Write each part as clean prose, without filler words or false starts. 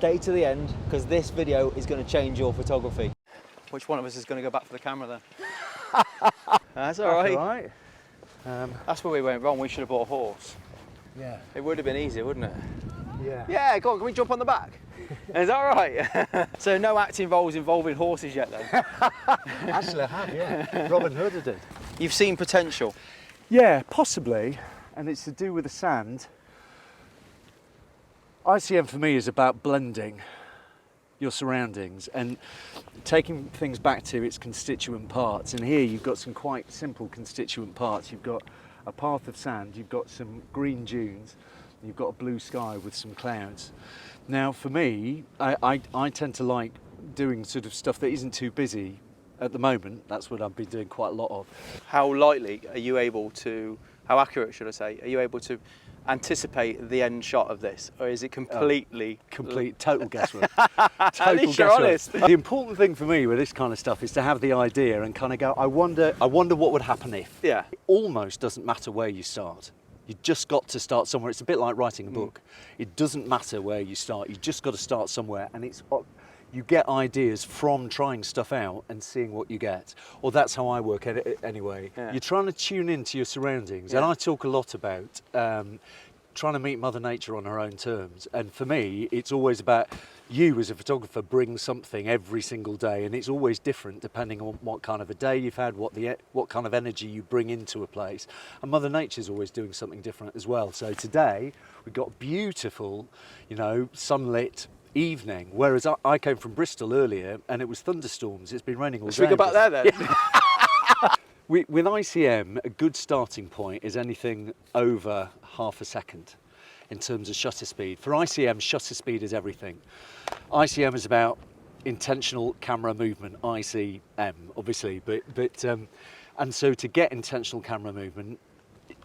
stay to the end because this video is going to change your photography. Which one of us is going to go back for the camera then? That's all right. That's all right. That's where we went wrong. We should have bought a horse. Yeah. It would have been easier, wouldn't it? Yeah. Yeah, go on, can we jump on the back? Is that all right? So no acting roles involving horses yet then? Actually I have, yeah. Robin Hood did. You've seen potential? Yeah, possibly. And it's to do with the sand. ICM for me is about blending your surroundings and taking things back to its constituent parts. And here you've got some quite simple constituent parts. You've got a path of sand, you've got some green dunes, you've got a blue sky with some clouds. Now for me, I tend to like doing sort of stuff that isn't too busy at the moment. That's what I've been doing quite a lot of. How lightly are you able to, how accurate should I say, are you able to anticipate the end shot of this, or is it completely total guesswork? At least you're honest. The important thing for me with this kind of stuff is to have the idea and kind of go, I wonder what would happen if. Yeah. It almost doesn't matter where you start. You just got to start somewhere. It's a bit like writing a book. It doesn't matter where you start. You just got to start somewhere, and it's you get ideas from trying stuff out and seeing what you get. Or that's how I work at it anyway. Yeah. You're trying to tune into your surroundings. Yeah. And I talk a lot about trying to meet Mother Nature on her own terms. And for me, it's always about you as a photographer bring something every single day, and it's always different depending on what kind of a day you've had, what kind of energy you bring into a place. And Mother Nature's always doing something different as well. So today, we've got beautiful, you know, sunlit evening, whereas I came from Bristol earlier and it was thunderstorms. It's been raining all day. Should we go back there then? Yeah. With ICM, a good starting point is anything over half a second in terms of shutter speed. For ICM, shutter speed is everything. ICM is about intentional camera movement, ICM obviously, but and so to get intentional camera movement,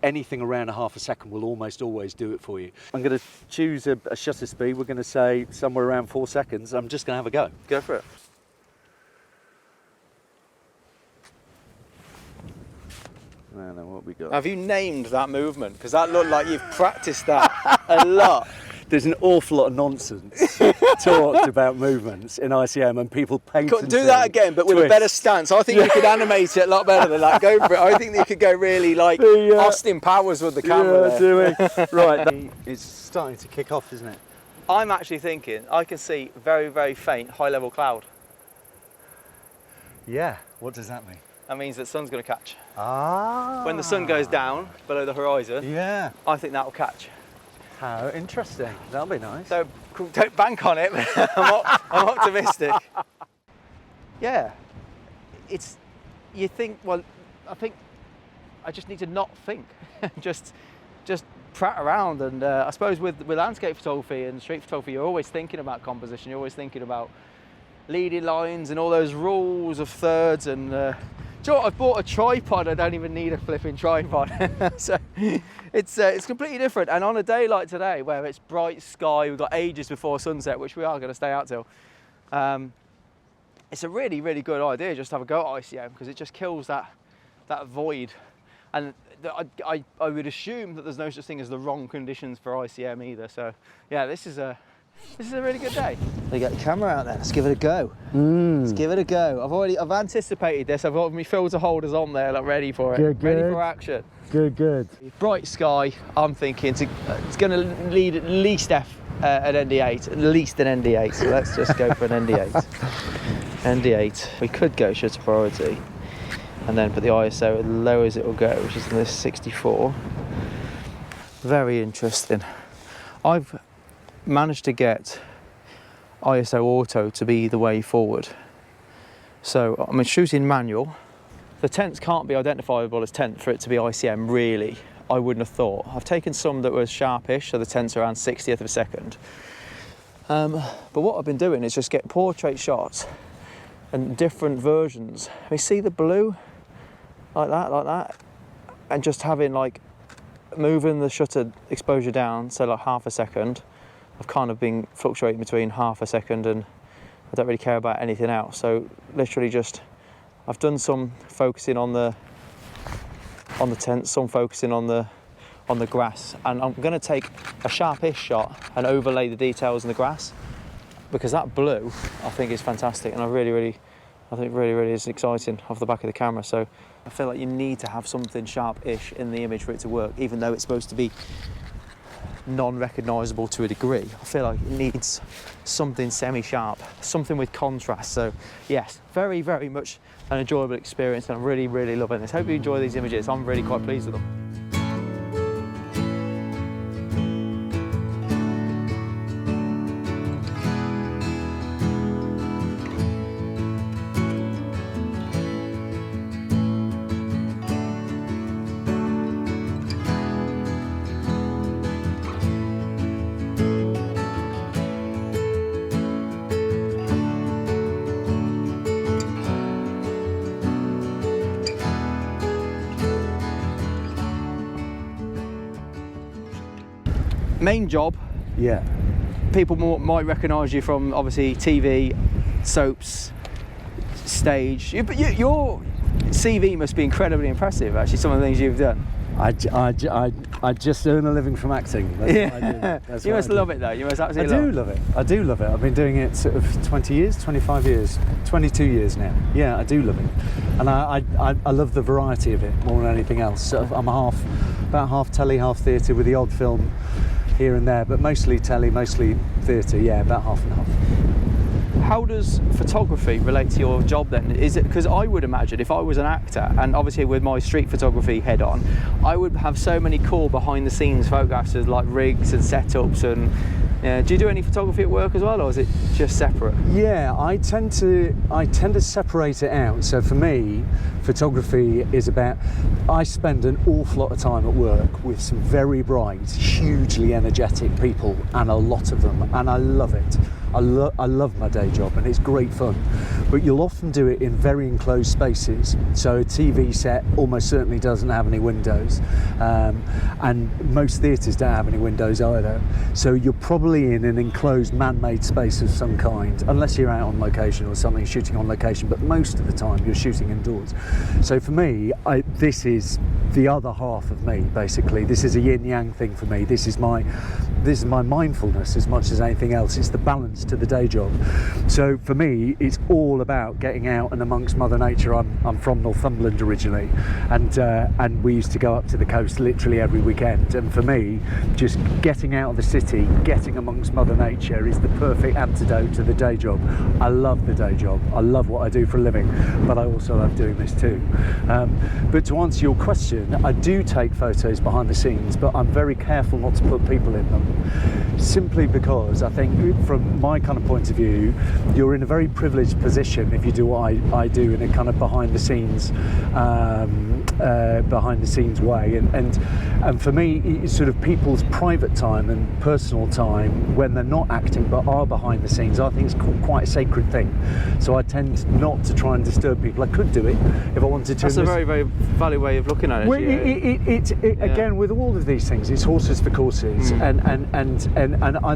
anything around a half a second will almost always do it for you. I'm going to choose a shutter speed. We're going to say somewhere around 4 seconds. I'm just going to have a go. Go for it. I don't know what we got. Have you named that movement? Because that looked like you've practiced that a lot. There's an awful lot of nonsense talked about movements in ICM and people painting. Do that again, but with a better stance. I think you could animate it a lot better than that. Go for it. I think you could go really like Austin Powers with the camera. Yeah, doing. Right, it's starting to kick off, isn't it? I'm actually thinking I can see very, very faint high-level cloud. Yeah. What does that mean? That means that the sun's going to catch. Ah. When the sun goes down below the horizon, yeah, I think that will catch. How interesting. That'll be nice. So don't bank on it, but I'm optimistic. Yeah, you think, well, I think I just need to not think. just prat around, and I suppose with landscape photography and street photography, you're always thinking about composition, you're always thinking about leading lines and all those rules of thirds, and do you know what? I've bought a tripod. I don't even need a flipping tripod. So it's completely different. And on a day like today, where it's bright sky, we've got ages before sunset, which we are going to stay out till, it's a really, really good idea just to have a go at ICM, because it just kills that void. And I would assume that there's no such thing as the wrong conditions for ICM either. So yeah, this is a really good day. We got the camera out there. Let's give it a go. Let's give it a go. I've anticipated this. I've got my filter holders on there, like ready for it. Good. Ready for action. Good. Bright sky. I'm thinking it's going to lead at least an ND8, at least an ND8. So let's just go for an ND8. ND8. We could go shutter priority, and then put the ISO as low as it will go, which is this 64. Very interesting. I've managed to get ISO auto to be the way forward. So I'm shooting manual. The tents can't be identifiable as tent for it to be ICM, really. I wouldn't have thought. I've taken some that were sharpish, so the tents are around 60th of a second. But what I've been doing is just get portrait shots and different versions. We see the blue like that, and just having like moving the shutter exposure down, so like half a second. I've kind of been fluctuating between half a second, and I don't really care about anything else. So literally just, I've done some focusing on the tent, some focusing on the grass, and I'm going to take a sharpish shot and overlay the details in the grass. because that blue I think is fantastic, and I think really is exciting off the back of the camera. So I feel like you need to have something sharp-ish in the image for it to work, even though it's supposed to be non-recognisable to a degree. I feel like it needs something semi-sharp, something with contrast. So yes, very much an enjoyable experience, and I'm really loving this. Hope you enjoy these images. I'm really quite pleased with them. Main job, Yeah. people might recognise you from obviously TV, soaps, stage. But your CV must be incredibly impressive, actually, some of the things you've done. I just earn a living from acting. That's what I do. That's You what must I do. love it though, you must I absolutely do love it. I do love it. I've been doing it sort of 20 years, 25 years, 22 years now. Yeah, I do love it. And I love the variety of it more than anything else. Sort of, I'm about half telly, half theatre, with the odd film here and there, but mostly telly, mostly theatre. Yeah, about half and half. How does photography relate to your job then? Is it, because I would imagine if I was an actor, and obviously with my street photography head on, I would have so many cool behind the scenes photographs of like rigs and setups. And do you do any photography at work as well, or is it just separate? Yeah, I tend to separate it out. So for me, photography is about, I spend an awful lot of time at work with some very bright, hugely energetic people, and a lot of them, and I love it. I love my day job, and it's great fun. But you'll often do it in very enclosed spaces. So a TV set almost certainly doesn't have any windows, and most theatres don't have any windows either. So you're probably in an enclosed man-made space of some kind, unless you're out on location or something, shooting on location, but most of the time you're shooting indoors. So for me, this is the other half of me, basically. This is a yin-yang thing for me. This is my mindfulness as much as anything else. It's the balance to the day job. So for me, it's all about getting out and amongst Mother Nature. I'm from Northumberland originally, and we used to go up to the coast literally every weekend. And for me, just getting out of the city, getting amongst Mother Nature is the perfect antidote to the day job. I love the day job. I love what I do for a living, but I also love doing this too. But to answer your question, I do take photos behind the scenes, but I'm very careful not to put people in them, simply because I think from my kind of point of view, you're in a very privileged position if you do what I do in a kind of behind the scenes way, and for me, it's sort of people's private time and personal time when they're not acting but are behind the scenes. I think it's quite a sacred thing, so I tend not to try and disturb people. I could do it if I wanted to. That's a very valid way of looking at it. Well, again, with all of these things, it's horses for courses, and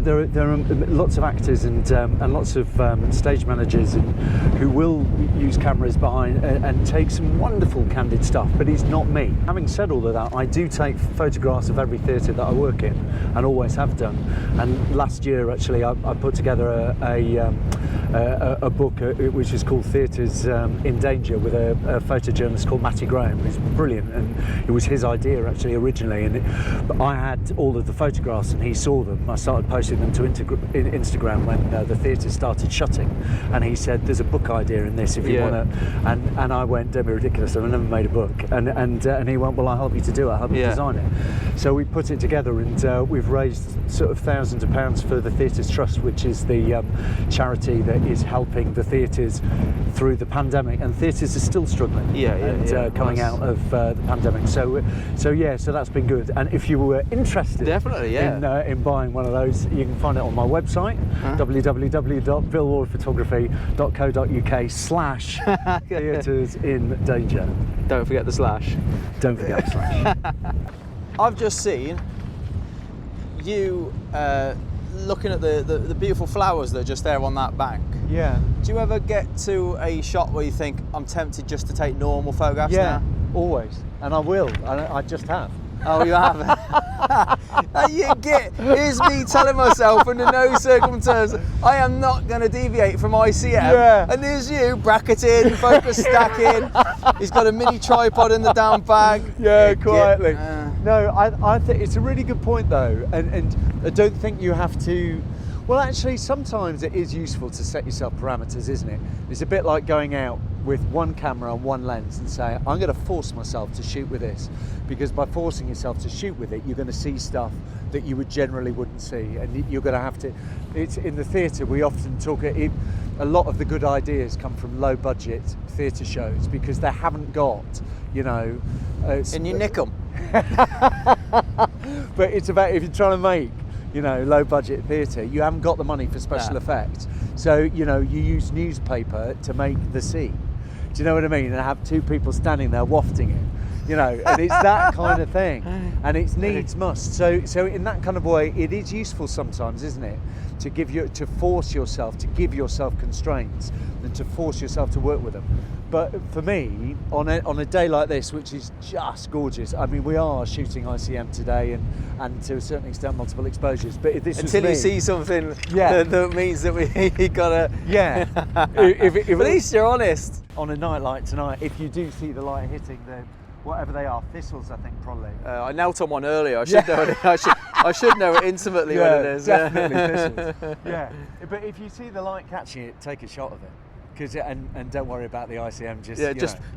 there are lots of actors and lots of stage managers who will use cameras behind and take some wonderful candid stuff, but it's not me. Having said all of that, I do take photographs of every theatre that I work in, and always have done. And last year, actually, I put together a book which is called Theatres in Danger, with a photojournalist called Matty Graham, who's brilliant, and it was his idea actually originally. But I had all of the photographs, and he saw them. I started posting them to Instagram when the theatre started shutting, and he said, "There's a book idea in this if you want to." And I went, "Don't be ridiculous! I've never made a book." And he went, "Well, I'll help you to do it. I'll help you design it." So we put it together, and we've raised sort of thousands of pounds for the Theatres Trust, which is the charity that is helping the theatres through the pandemic. And theatres are still struggling. Coming out of the pandemic. So that's been good. And if you were interested, definitely, in buying one of those, you can find it on my website, www.billwardphotography.co.uk/theatres in danger. Don't forget the slash. Don't forget the slash. I've just seen you looking at the beautiful flowers that are just there on that bank. Yeah. Do you ever get to a shot where you think, I'm tempted just to take normal photographs now? Always. And I will. I just have. Oh, you have? Here's me telling myself under no circumstances I am not going to deviate from ICM. Yeah. And there's you bracketing, focus stacking. He's got a mini tripod in the down bag. Yeah, quietly. Yeah. No, I think it's a really good point though, and I don't think you have to. Well, actually, sometimes it is useful to set yourself parameters, isn't it? It's a bit like going out with one camera and one lens and saying, I'm going to force myself to shoot with this, because by forcing yourself to shoot with it, you're going to see stuff that you would generally wouldn't see, and you're going to have to. It's in the theatre. We often talk. A lot of the good ideas come from low-budget theatre shows because they haven't got, and you nick them. But it's about if you're trying to make, low budget theatre, you haven't got the money for special effects. So, you use newspaper to make the scene. Do you know what I mean? And have two people standing there wafting it, and it's that kind of thing. And it's needs must. So in that kind of way, it is useful sometimes, isn't it? To force yourself, to give yourself constraints and to force yourself to work with them. But for me, on a day like this, which is just gorgeous, I mean, we are shooting ICM today and to a certain extent multiple exposures, but this until you see something that means that we gotta... Yeah. If at least you're honest. On a night like tonight, if you do see the light hitting the, whatever they are, thistles, I think, probably. I knelt on one earlier. I should know it. I should know it intimately what it is. Definitely thistles. Yeah. But if you see the light catching it, take a shot of it. And don't worry about the ICM.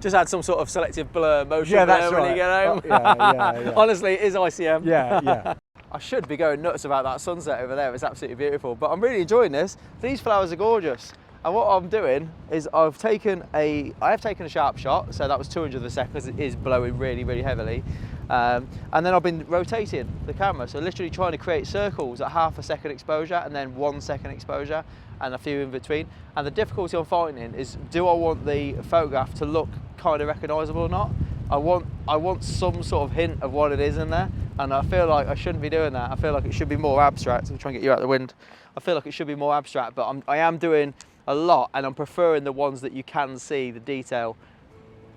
Just add some sort of selective blur motion when you get home. Yeah. Honestly, it is ICM. Yeah. I should be going nuts about that sunset over there. It's absolutely beautiful. But I'm really enjoying this. These flowers are gorgeous. And what I'm doing is I have taken a sharp shot. So that was 200th of a second because it is blowing really, really heavily. And then I've been rotating the camera. So literally trying to create circles at half a second exposure and then 1 second exposure and a few in between. And the difficulty I'm finding is, do I want the photograph to look kind of recognisable or not? I want some sort of hint of what it is in there, and I feel like I shouldn't be doing that. I feel like it should be more abstract. I'm trying to get you out of the wind. I feel like it should be more abstract, but I am doing a lot, and I'm preferring the ones that you can see the detail.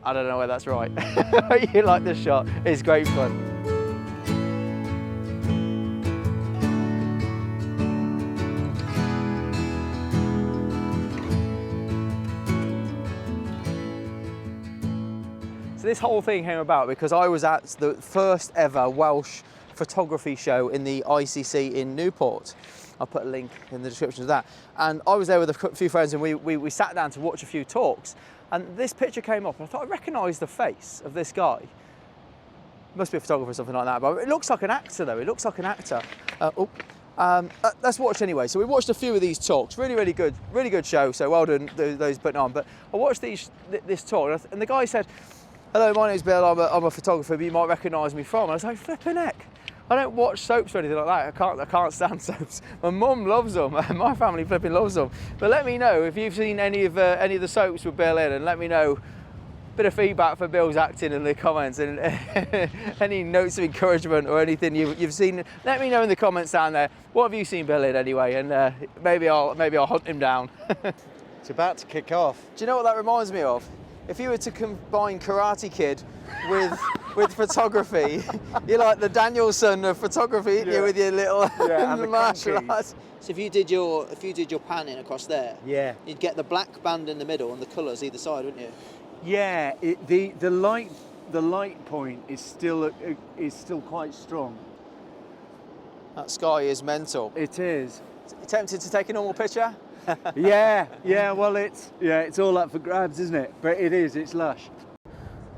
I don't know whether that's right. You like this shot? It's great fun. This whole thing came about because I was at the first ever Welsh photography show in the ICC in Newport. I'll put a link in the description of that. And I was there with a few friends and we sat down to watch a few talks, and this picture came up and I thought I recognised the face of this guy. Must be a photographer or something like that, but it looks like an actor though, it looks like an actor. Let's watch anyway. So we watched a few of these talks, really good show, so well done those putting on. But I watched this talk and the guy said, hello, my name's Bill, I'm a photographer, but you might recognise me from. And I was like, flipping heck. I don't watch soaps or anything like that. I can't stand soaps. My mum loves them. My family flipping loves them. But let me know if you've seen any of the soaps with Bill in, and let me know a bit of feedback for Bill's acting in the comments, and any notes of encouragement or anything you've seen. Let me know in the comments down there. What have you seen Bill in anyway? And maybe I'll hunt him down. It's about to kick off. Do you know what that reminds me of? If you were to combine Karate Kid with photography, you're like the Danielson of photography, aren't you, with your little martial arts. So if you did your panning across there, you'd get the black band in the middle and the colours either side, wouldn't you? Yeah, the light point is still quite strong. That sky is mental. It is. You tempted to take a normal picture? yeah. Well, it's all up for grabs, isn't it? But it's lush.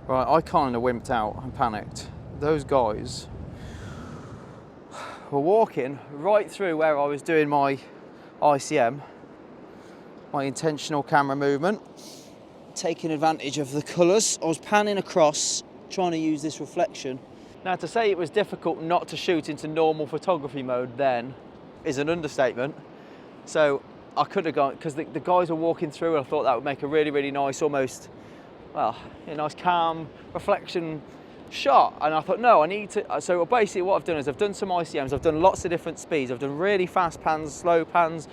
Right, I kind of wimped out and panicked. Those guys were walking right through where I was doing my ICM, my intentional camera movement, taking advantage of the colours. I was panning across, trying to use this reflection. Now, to say it was difficult not to shoot into normal photography mode then is an understatement. So I could have gone, because the guys were walking through, and I thought that would make a really nice, almost, well, a nice calm reflection shot. And I thought, no, I need to. So basically what I've done is I've done some ICMs, I've done lots of different speeds, I've done really fast pans, slow pans,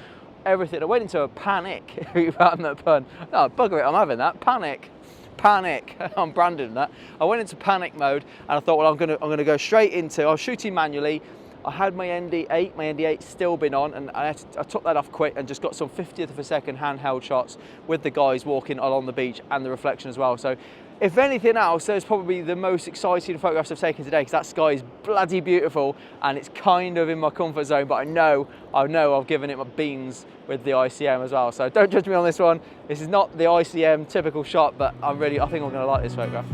everything. I went into a panic, if you pardon that pun. No, bugger it, I'm having that, panic. panic. I'm branding that. I went into panic mode and I thought, well, I'm gonna go straight into. I was shooting manually. I had my ND8, my ND8's still been on, and I took that off quick and just got some 50th of a second handheld shots with the guys walking along the beach and the reflection as well. So if anything else, those probably the most exciting photographs I've taken today, because that sky is bloody beautiful and it's kind of in my comfort zone, but I know I've given it my beans with the ICM as well. So don't judge me on this one. This is not the ICM typical shot, but I think I'm gonna like this photograph.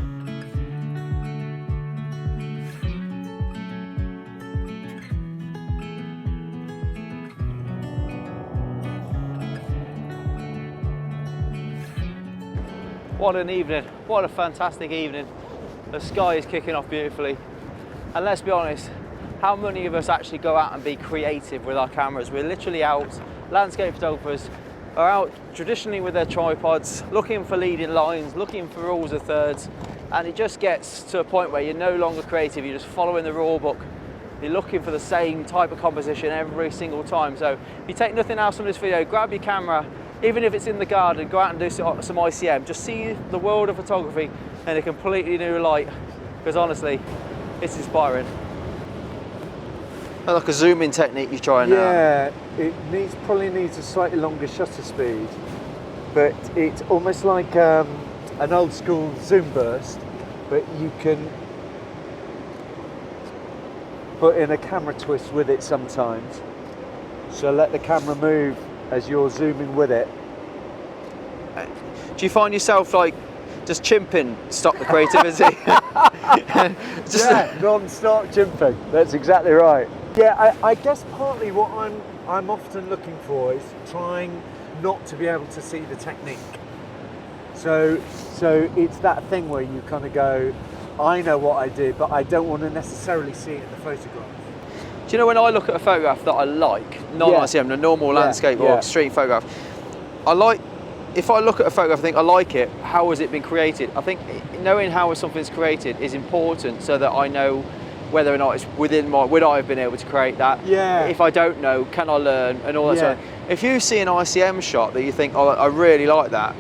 What an evening, what a fantastic evening. The sky is kicking off beautifully. And let's be honest, how many of us actually go out and be creative with our cameras? We're literally out, landscape photographers are out traditionally with their tripods, looking for leading lines, looking for rules of thirds, and it just gets to a point where you're no longer creative, you're just following the rule book. You're looking for the same type of composition every single time. So if you take nothing else from this video, grab your camera, even if it's in the garden, go out and do some ICM. Just see the world of photography in a completely new light, because honestly, it's inspiring. Like a zoom-in technique you're trying now. Yeah, it probably needs a slightly longer shutter speed, but it's almost like an old school zoom burst, but you can put in a camera twist with it sometimes. So let the camera move as you're zooming with it. Do you find yourself like just chimping, stop the creativity? Yeah, non-stop chimping. That's exactly right. Yeah, I guess partly what I'm often looking for is trying not to be able to see the technique. So it's that thing where you kind of go, I know what I did, but I don't want to necessarily see it in the photograph. Do you know when I look at a photograph that I like, non-ICM, a normal landscape or street photograph, if I look at a photograph and think I like it, how has it been created? I think knowing how something's created is important so that I know whether or not it's within would I have been able to create that? Yeah. If I don't know, can I learn and all that sort of. If you see an ICM shot that you think, oh, I really like that,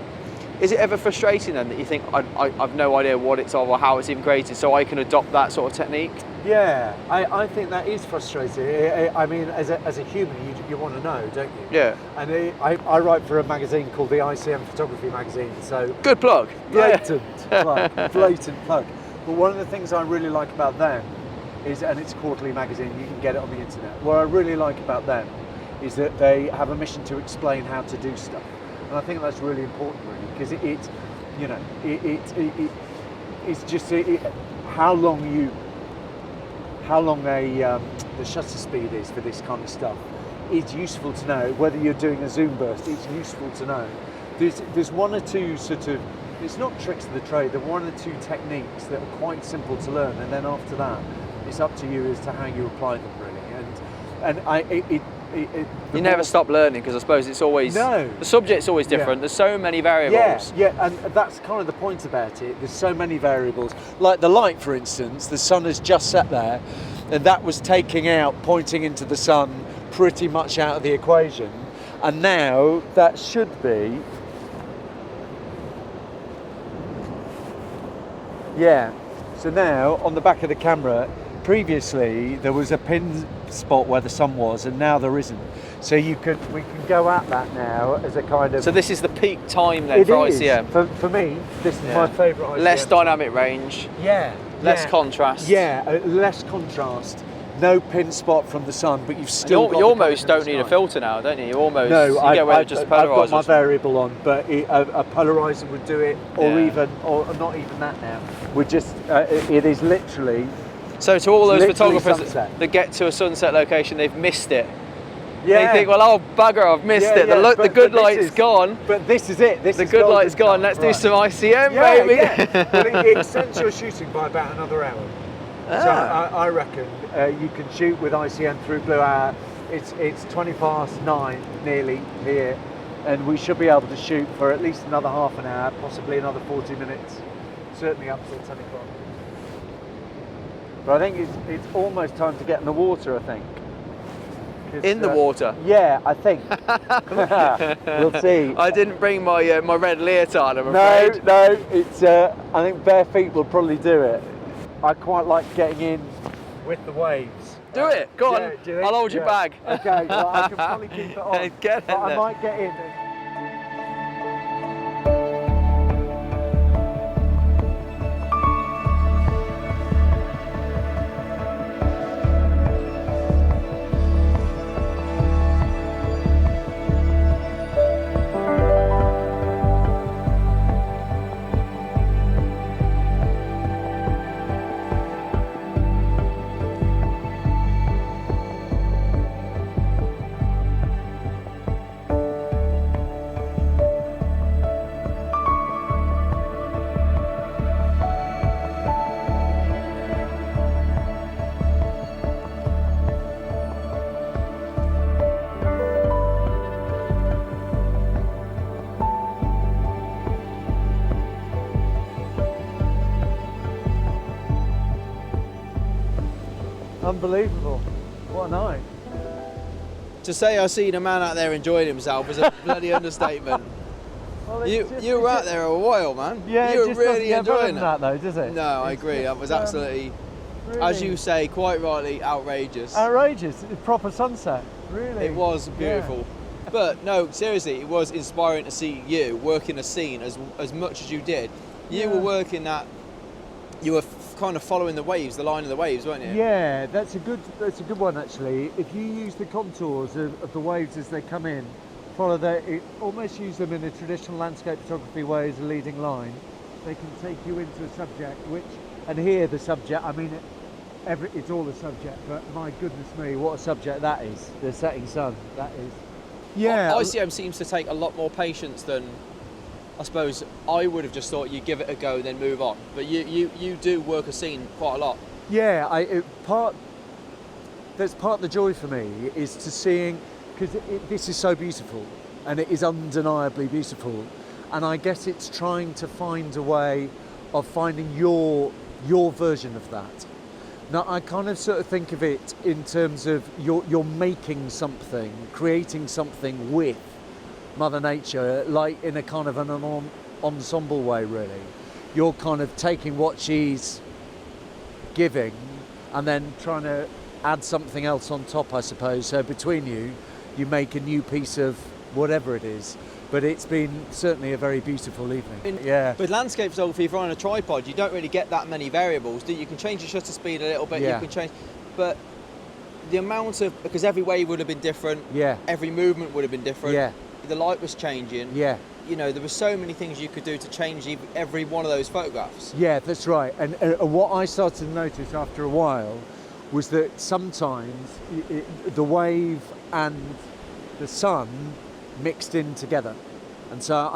is it ever frustrating then that you think, I've no idea what it's of or how it's even created, so I can adopt that sort of technique? Yeah, I think that is frustrating. I mean, as a human, you want to know, don't you? Yeah. And I write for a magazine called the ICM Photography Magazine, so... Good plug. Blatant plug, blatant plug. But one of the things I really like about them is, and it's a quarterly magazine, you can get it on the internet. What I really like about them is that they have a mission to explain how to do stuff. And I think that's really important, really, because it's just how long the shutter speed is for this kind of stuff. It's useful to know. Whether you're doing a zoom burst, it's useful to know. There's one or two sort of, it's not tricks of the trade, there are one or two techniques that are quite simple to learn, and then after that, it's up to you as to how you apply them, really. You never stop learning, because I suppose it's always, the subject's always different. Yeah. There's so many variables. Yeah, and that's kind of the point about it. There's so many variables. Like the light, for instance, the sun has just set there, and that was pointing into the sun pretty much out of the equation. And now that should be, so now on the back of the camera, previously there was a pin spot where the sun was, and now there isn't. So we can go at that now as a kind of... So this is the peak time then for ICM? For me, this is my favourite ICM. Less dynamic range. Less contrast. Less contrast. No pin spot from the sun, but you've still you almost don't need a filter now, don't you? You almost get away with just polarizers. I've got my variable on, but a polarizer would do it, or not even that now. It is literally... So to all those photographers that get to a sunset location, they've missed it. Yeah. They think, well, oh bugger, I've missed it. The good light's gone. But this is it. The good light's gone. Let's do some ICM, baby. Yeah. But it extends your shooting by about another hour. So I reckon you can shoot with ICM through blue hour. It's 9:20 nearly here, and we should be able to shoot for at least another half an hour, possibly another 40 minutes, certainly up till 10 o'clock. But I think it's almost time to get in the water, I think. In the water? Yeah, I think. We'll see. I didn't bring my my red leotard, I'm afraid. No, it's. I think bare feet will probably do it. I quite like getting in with the waves. Do it. Go on. Yeah, do you think? I'll hold your bag. Okay. Well, I can probably keep it on. Get in but I there. might get in. Unbelievable. What a night. To say I seen a man out there enjoying himself is a bloody understatement. Well, You were out there a while, man. Yeah, you it were just really doesn't get better enjoying than it. that, though, does it? No, I agree. That was absolutely, as you say, quite rightly, outrageous. Outrageous. It's proper sunset. Really. It was beautiful. But no, seriously, it was inspiring to see you working a scene as much as you did. You were working that. You were kind of following the waves, the line of the waves, weren't you? Yeah, that's a good one actually. If you use the contours of the waves as they come in, almost use them in a traditional landscape photography way as a leading line. They can take you into a subject, and here the subject. I mean, it's all a subject, but my goodness me, what a subject that is! The setting sun, that is. Yeah, ICM seems to take a lot more patience than, I suppose, I would have just thought you give it a go and then move on. But you do work a scene quite a lot. Yeah, that's part of the joy for me is to seeing, because this is so beautiful and it is undeniably beautiful, and I guess it's trying to find a way of finding your version of that. Now I kind of sort of think of it in terms of you're making something, creating something with Mother Nature, like in a kind of an ensemble way really. You're kind of taking what she's giving and then trying to add something else on top, I suppose. So between you make a new piece of whatever it is. But it's been certainly a very beautiful evening. Yeah. With landscape photography, if you're on a tripod, you don't really get that many variables. You can change your shutter speed a little bit, Yeah. you can change, but the amount of, because every wave would have been different, Yeah. every movement would have been different, Yeah. the light was changing, Yeah. you know, there were so many things you could do to change every one of those photographs. Yeah, that's right. And what I started to notice after a while was that sometimes the wave and the sun mixed in together, and so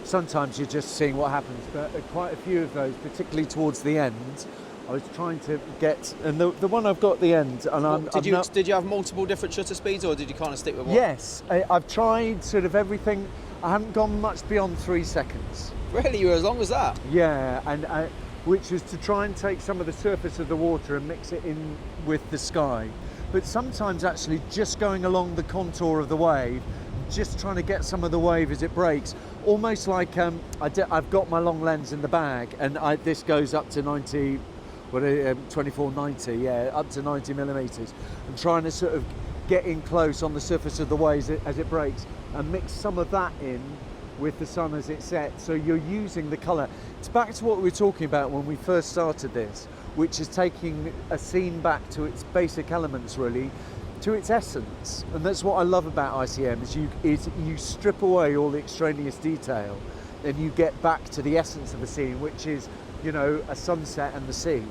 sometimes you're just seeing what happens, but quite a few of those, particularly towards the end, I was trying to get, and the one I've got at the end, and Did you have multiple different shutter speeds, or did you kind of stick with one? Yes, I've tried sort of everything. I haven't gone much beyond 3 seconds. Really, you were as long as that? Yeah, and which was to try and take some of the surface of the water and mix it in with the sky. But sometimes actually just going along the contour of the wave, just trying to get some of the wave as it breaks, almost like I've got my long lens in the bag, and this goes up to 24-90, yeah, up to 90 millimeters, and trying to sort of get in close on the surface of the waves as it breaks, and mix some of that in with the sun as it sets. So you're using the colour. It's back to what we were talking about when we first started this, which is taking a scene back to its basic elements, really, to its essence. And that's what I love about ICM, is you strip away all the extraneous detail and you get back to the essence of a scene, which is, you know, a sunset and the sea,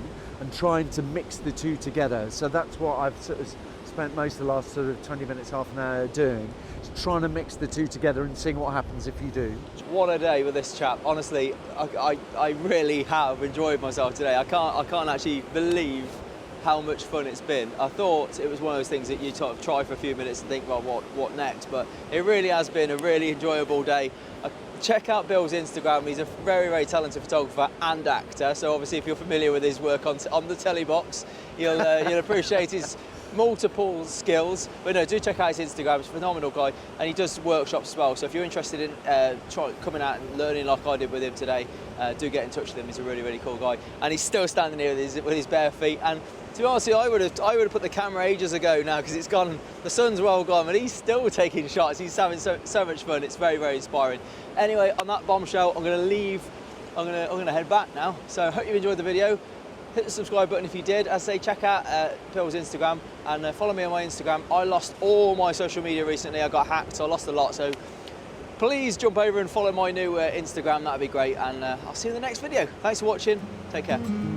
and trying to mix the two together. So that's what I've sort of spent most of the last sort of 20 minutes, half an hour doing, trying to mix the two together and seeing what happens if you do. What a day with this chap. Honestly, I really have enjoyed myself today. I can't actually believe how much fun it's been. I thought it was one of those things that you sort of try for a few minutes and think, well, what next? But it really has been a really enjoyable day. Check out Bill's Instagram. He's a very, very talented photographer and actor. So obviously, if you're familiar with his work on the telly box, you'll appreciate his multiple skills. But no, do check out his Instagram. He's a phenomenal guy, and he does workshops as well. So if you're interested in coming out and learning like I did with him today, do get in touch with him. He's a really, really cool guy, and he's still standing here with his bare feet. And to be honest, I would have put the camera ages ago now, because it's gone. The sun's well gone, but he's still taking shots. He's having so much fun. It's very, very inspiring. Anyway, on that bombshell, I'm going to leave. I'm going to head back now. So I hope you enjoyed the video. Hit the subscribe button if you did. As I say, check out Phil's Instagram and follow me on my Instagram. I lost all my social media recently. I got hacked, so I lost a lot. So please jump over and follow my new Instagram. That'd be great. And I'll see you in the next video. Thanks for watching. Take care.